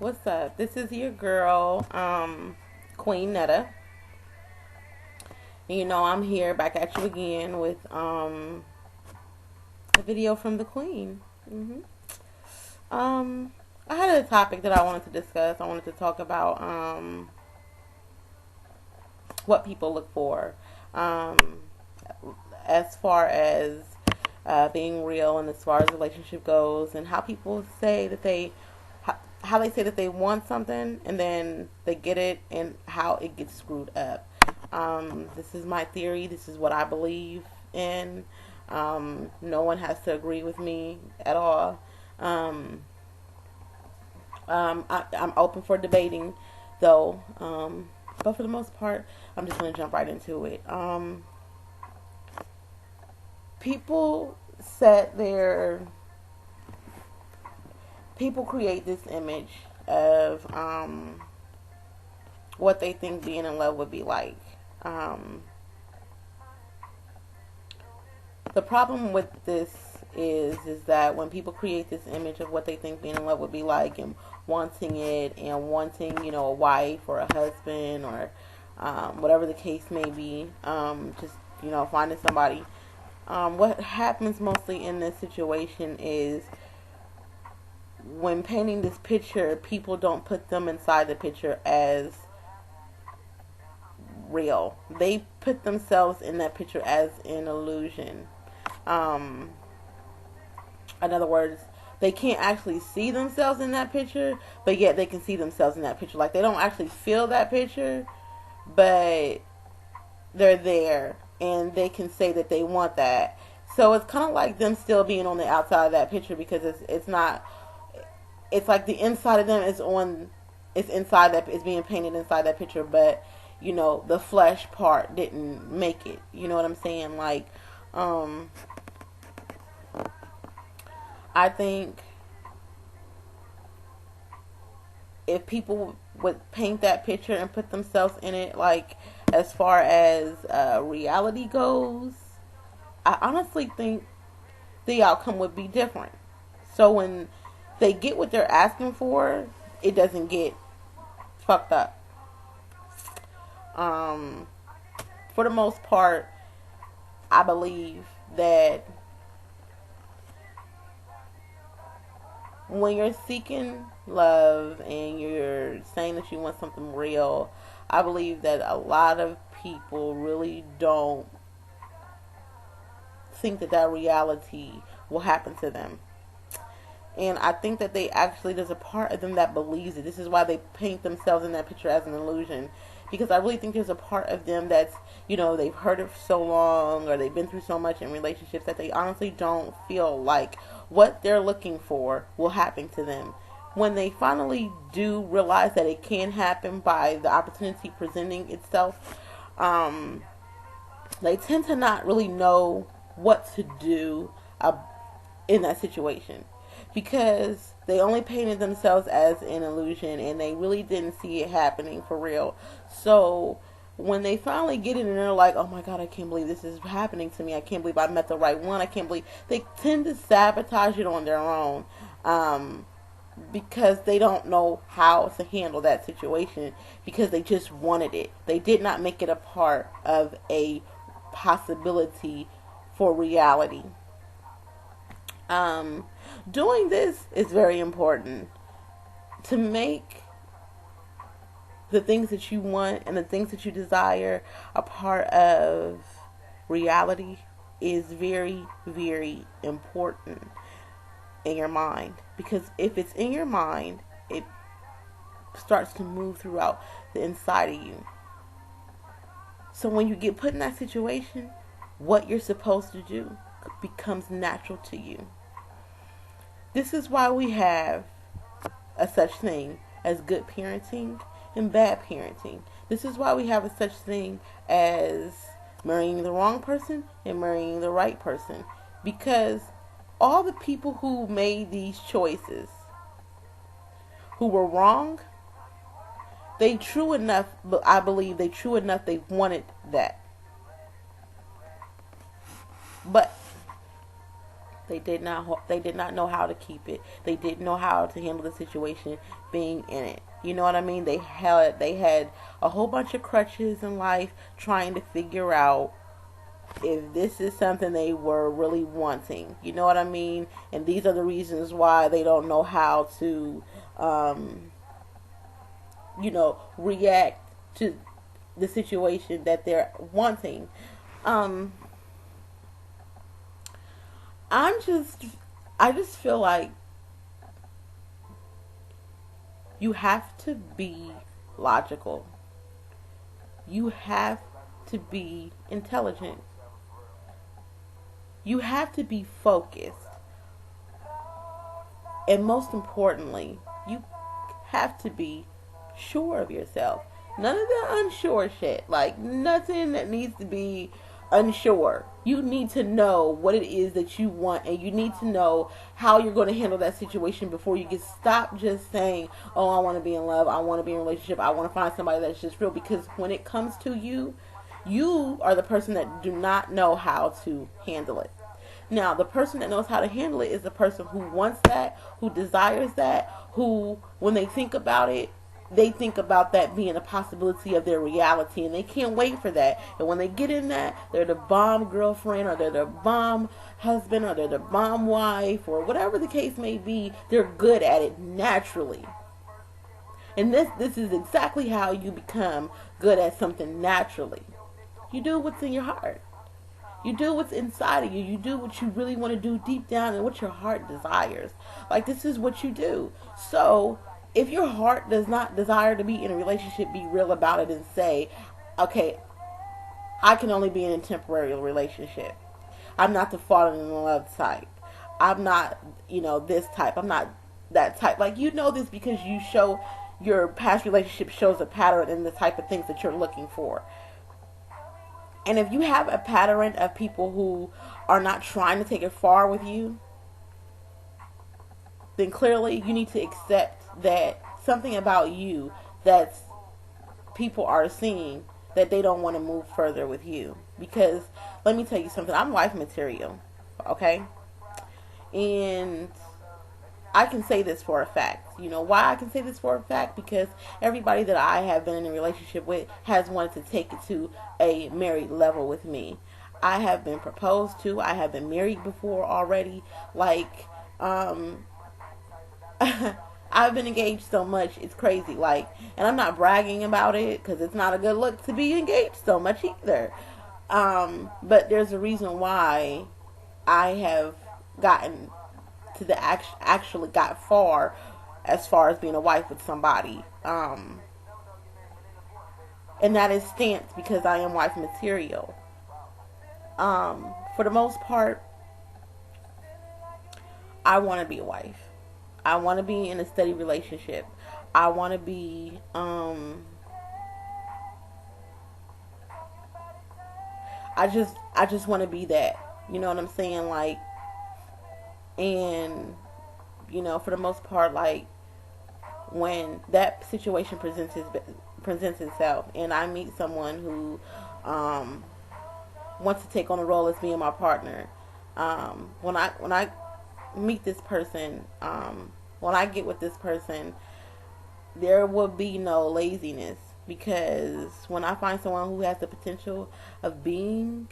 What's up? This is your girl, Queen Netta. And I'm here back at you again with a video from the Queen. hmm Um, I had a topic that I wanted to discuss. I wanted to talk about what people look for, um, as far as being real, and as far as relationship goes, and how people say that how they say that they want something and then they get it, and how it gets screwed up. This is my theory. This is what I believe in. No one has to agree with me at all. Um, I'm open for debating, though. But for the most part, I'm just going to jump right into it. People set their people create this image of what they think being in love would be like. Um, the problem with this is that when people create this image of what they think being in love would be like, and wanting it, and wanting a wife or a husband, or whatever the case may be, just finding somebody. What happens mostly in this situation is when painting this picture, people don't put them inside the picture as real. They put themselves in that picture as an illusion. Um, in other words, they can't actually see themselves in that picture, but yet they can see themselves in that picture. Like, they don't actually feel that picture, but they're there, and they can say that they want that. So it's kind of like them still being on the outside of that picture, because it's not. It's like the inside of them is on. It's inside that. It's being painted inside that picture, but the flesh part didn't make it. You know what I'm saying? Like, um, I think if people would paint that picture and put themselves in it, like, as far as reality goes, I honestly think the outcome would be different. So when they get what they're asking for, it doesn't get fucked up. Um, for the most part, I believe that when you're seeking love and you're saying that you want something real, I believe that a lot of people really don't think that reality will happen to them. And I think that there's a part of them that believes it. This is why they paint themselves in that picture as an illusion. Because I really think there's a part of them that's, they've heard it for so long, or they've been through so much in relationships, that they honestly don't feel like what they're looking for will happen to them. When they finally do realize that it can happen by the opportunity presenting itself, they tend to not really know what to do in that situation, because they only painted themselves as an illusion, and they really didn't see it happening for real. So when they finally get it and they're like, oh my god, I can't believe this is happening to me, I can't believe I met the right one, I can't believe, they tend to sabotage it on their own, because they don't know how to handle that situation, because they just wanted it. They did not make it a part of a possibility for reality. Um, Doing this is very important to make the things that you want and the things that you desire a part of reality is very, very important in your mind. Because if it's in your mind, it starts to move throughout the inside of you. So when you get put in that situation, what you're supposed to do becomes natural to you. This is why we have a such thing as good parenting and bad parenting. This is why we have a such thing as marrying the wrong person and marrying the right person. Because all the people who made these choices, who were wrong, they true enough, but I believe they wanted that. But They did not know how to keep it. They didn't know how to handle the situation being in it. You know what I mean? They had a whole bunch of crutches in life trying to figure out if this is something they were really wanting. You know what I mean? And these are the reasons why they don't know how to react to the situation that they're wanting. Um I'm just I just feel like you have to be logical. You have to be intelligent. You have to be focused. And most importantly, you have to be sure of yourself. None of the unsure shit. Like, nothing that needs to be unsure. You need to know what it is that you want, and you need to know how you're going to handle that situation before you get stopped just saying, oh, I want to be in love, I want to be in a relationship, I want to find somebody that's just real. Because when it comes to you, you are the person that do not know how to handle it. Now, the person that knows how to handle it is the person who wants that, who desires that, who, when they think about it, they think about that being a possibility of their reality, and they can't wait for that. And when they get in that, they're the bomb girlfriend, or they're the bomb husband, or they're the bomb wife, or whatever the case may be. They're good at it naturally. And this is exactly how you become good at something naturally. You do what's in your heart. You do what's inside of you. You do what you really want to do deep down and what your heart desires. Like, this is what you do. So, if your heart does not desire to be in a relationship, be real about it and say, okay, I can only be in a temporary relationship. I'm not the falling in love type. I'm not, this type. I'm not that type. Like, you know this because you show your past relationship shows a pattern in the type of things that you're looking for. And if you have a pattern of people who are not trying to take it far with you, then clearly you need to accept that something about you that people are seeing that they don't want to move further with you. Because let me tell you something, I'm wife material, okay? And I can say this for a fact. You know why I can say this for a fact? Because everybody that I have been in a relationship with has wanted to take it to a married level with me. I have been proposed to. I have been married before already. Like, I've been engaged so much, it's crazy. Like, and I'm not bragging about it because it's not a good look to be engaged so much either. But there's a reason why I have gotten to the actually got far as being a wife with somebody. And that is stance because I am wife material. For the most part, I want to be a wife. I want to be in a steady relationship. I want to be, I just want to be that. You know what I'm saying? Like, and, for the most part, like, when that situation presents itself, and I meet someone who, wants to take on the role as being my partner, when I meet this person, when I get with this person, there will be no laziness, because when I find someone who has the potential of being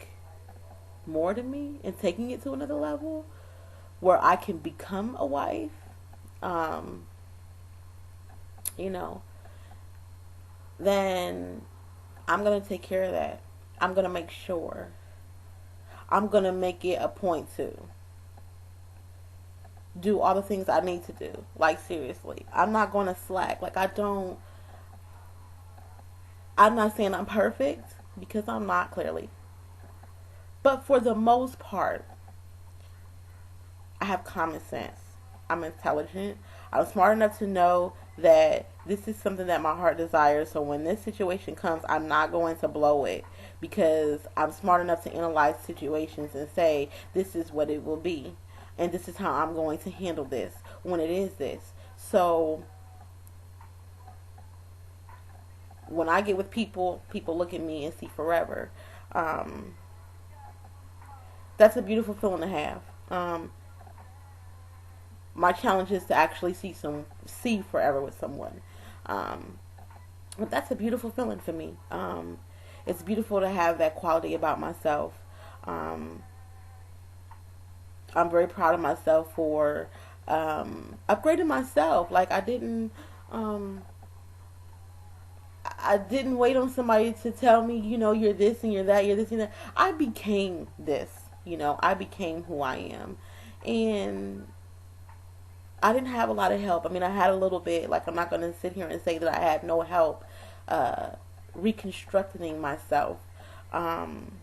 more than me and taking it to another level where I can become a wife, then I'm going to take care of that. I'm going to make sure. I'm going to make it a point to do all the things I need to do. Like, seriously. I'm not going to slack. Like, I'm not saying I'm perfect, because I'm not, clearly. But for the most part, I have common sense. I'm intelligent. I'm smart enough to know that this is something that my heart desires. So when this situation comes, I'm not going to blow it, because I'm smart enough to analyze situations and say, this is what it will be. And this is how I'm going to handle this when it is this. So when I get with people look at me and see forever. That's a beautiful feeling to have. my challenge is to actually see forever with someone. Um, but that's a beautiful feeling for me. It's beautiful to have that quality about myself. Um, I'm very proud of myself for upgrading myself. Like um, I didn't wait on somebody to tell me, you're this and you're that, you're this and that. I became this. I became who I am, and I didn't have a lot of help. I mean, I had a little bit. Like, I'm not going to sit here and say that I had no help uh, reconstructing myself. Um,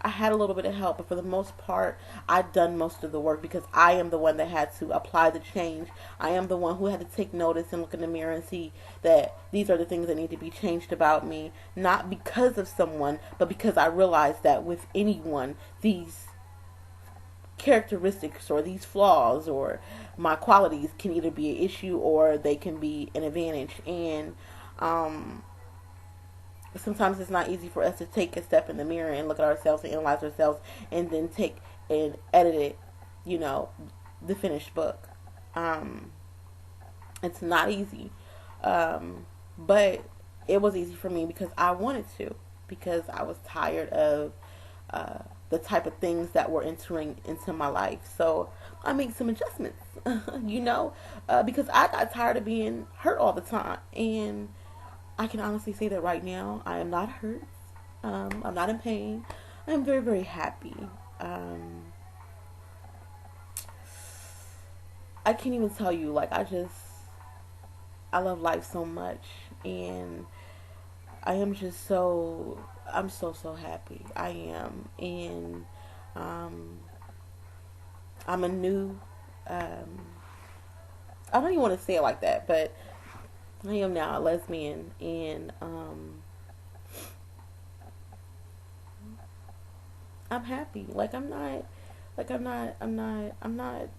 I had a little bit of help, but for the most part, I'd done most of the work because I am the one that had to apply the change. I am the one who had to take notice and look in the mirror and see that these are the things that need to be changed about me, not because of someone, but because I realized that with anyone, these characteristics or these flaws or my qualities can either be an issue or they can be an advantage. And um, sometimes it's not easy for us to take a step in the mirror and look at ourselves and analyze ourselves and then take and edit it, you know, the finished book. Um, it's not easy. But it was easy for me because I wanted to, because I was tired of uh, the type of things that were entering into my life. So I made some adjustments, because I got tired of being hurt all the time. And I can honestly say that right now I am not hurt. I'm not in pain. I am very, very happy. Um, I can't even tell you, like, I love life so much. And I am just I'm so happy. I am. And um, I'm a new, um, I don't even want to say it like that, but I am now a lesbian. And I'm happy. I'm not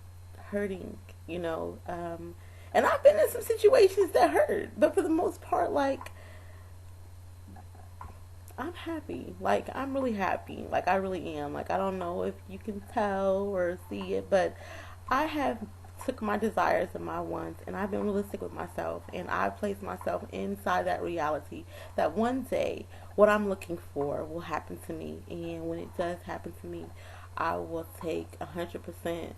hurting, and I've been in some situations that hurt, but for the most part, like, I'm happy. Like, I'm really happy. Like, I really am. Like, I don't know if you can tell or see it, but I have took my desires and my wants, and I've been realistic with myself, and I've placed myself inside that reality that one day what I'm looking for will happen to me, and when it does happen to me, I will take 100%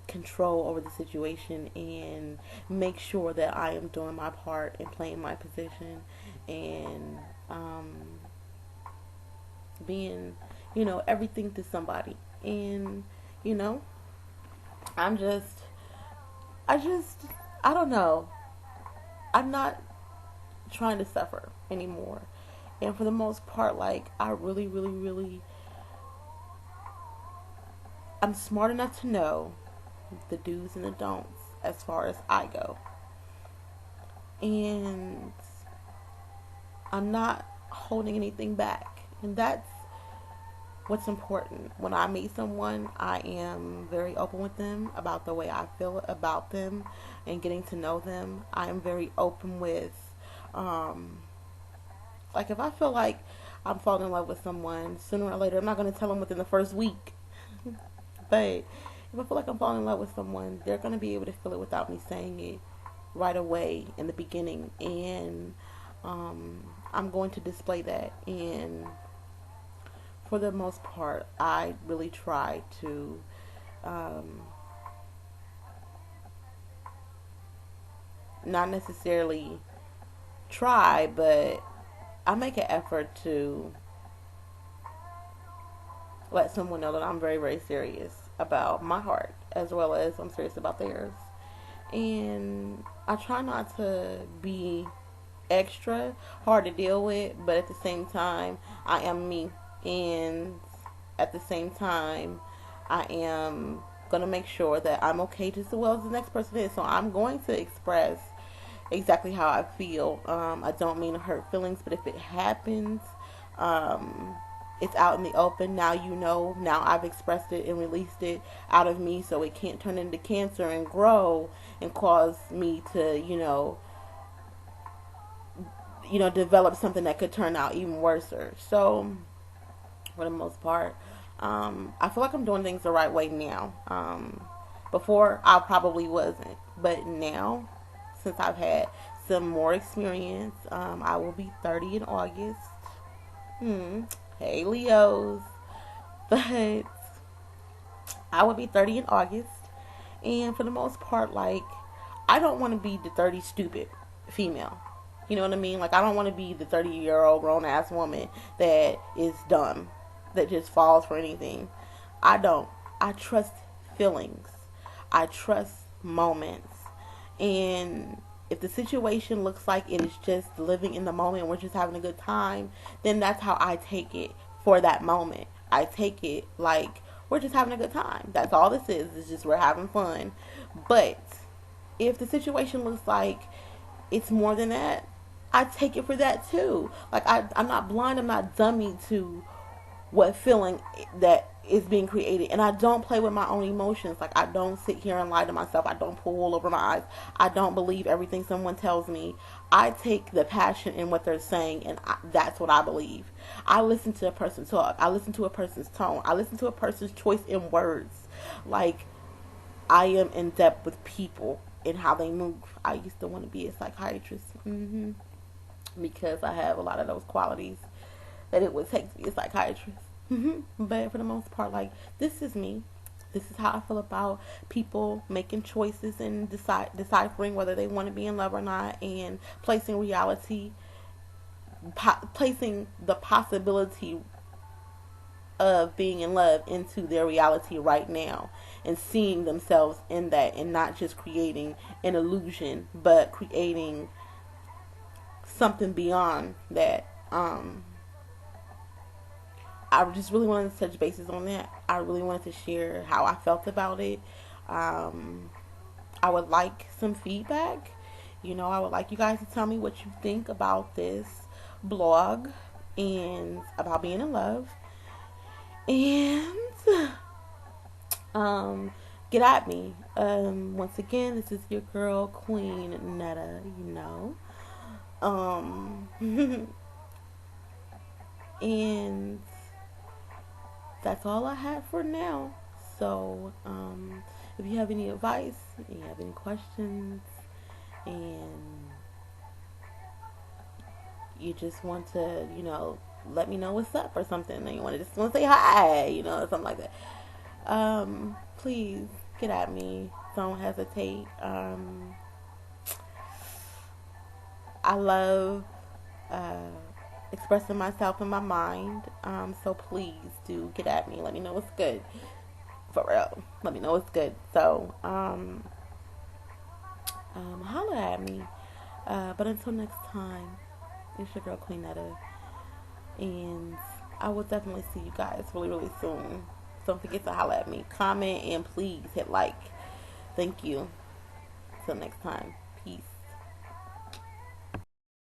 control over the situation and make sure that I am doing my part and playing my position and um, being, everything to somebody. And, you know, I'm just, I just, I don't know. I'm not trying to suffer anymore. And for the most part, like, I really, really, really, I'm smart enough to know the do's and the don'ts as far as I go. And I'm not holding anything back. And that's what's important. When I meet someone, I am very open with them about the way I feel about them and getting to know them. I am very open with, um, like, if I feel like I'm falling in love with someone, sooner or later, I'm not going to tell them within the first week. But if I feel like I'm falling in love with someone, they're going to be able to feel it without me saying it right away in the beginning. And I'm going to display that. And for the most part, I really try to um, not necessarily try, but I make an effort to let someone know that I'm very, very serious about my heart as well as I'm serious about theirs. And I try not to be extra hard to deal with, but at the same time, I am me. And at the same time, I am going to make sure that I'm okay just as well as the next person is. So I'm going to express exactly how I feel. I don't mean to hurt feelings, but if it happens, um, it's out in the open. Now you know. Now I've expressed it and released it out of me, so it can't turn into cancer and grow and cause me to, develop something that could turn out even worse. So, for the most part, I feel like I'm doing things the right way now. Before, I probably wasn't. But now, since I've had some more experience, I will be 30 in August. Hey, Leos. But I will be 30 in August. And for the most part, like, I don't want to be the 30 stupid female. You know what I mean? Like, I don't want to be the 30-year-old grown ass woman that is dumb, that just falls for anything. I don't. I trust feelings, I trust moments. And if the situation looks like it is just living in the moment, we're just having a good time, then that's how I take it for that moment. I take it like we're just having a good time. That's all this is. It's just we're having fun. But if the situation looks like it's more than that, I take it for that too. Like I'm not blind. I'm not dummy to what feeling that is being created. And I don't play with my own emotions. Like, I don't sit here and lie to myself. I don't pull wool over my eyes. I don't believe everything someone tells me. I take the passion in what they're saying, and that's what I believe. I listen to a person talk. I listen to a person's tone. I listen to a person's choice in words. Like, I am in depth with people and how they move. I used to want to be a psychiatrist, because I have a lot of those qualities that it would take to be a psychiatrist. But for the most part, like, this is me. This is how I feel about people making choices and deciphering whether they want to be in love or not, and placing reality, placing the possibility of being in love into their reality right now, and seeing themselves in that, and not just creating an illusion, but creating something beyond that. I just really wanted to touch bases on that. I really wanted to share how I felt about it. I would like some feedback. I would like you guys to tell me what you think about this blog and about being in love. And get at me. Once again, this is your girl, Queen Netta, and that's all I have for now. So, if you have any advice, you have any questions, and you just want to, let me know what's up or something, and you just want to say hi, something like that, please get at me. Don't hesitate. I love expressing myself in my mind. So please do get at me. Let me know what's good. For real. Let me know what's good. So, holla at me. But until next time, it's your girl Queen Netta. And I will definitely see you guys really, really soon. Don't forget to holla at me. Comment and please hit like. Thank you. Till next time.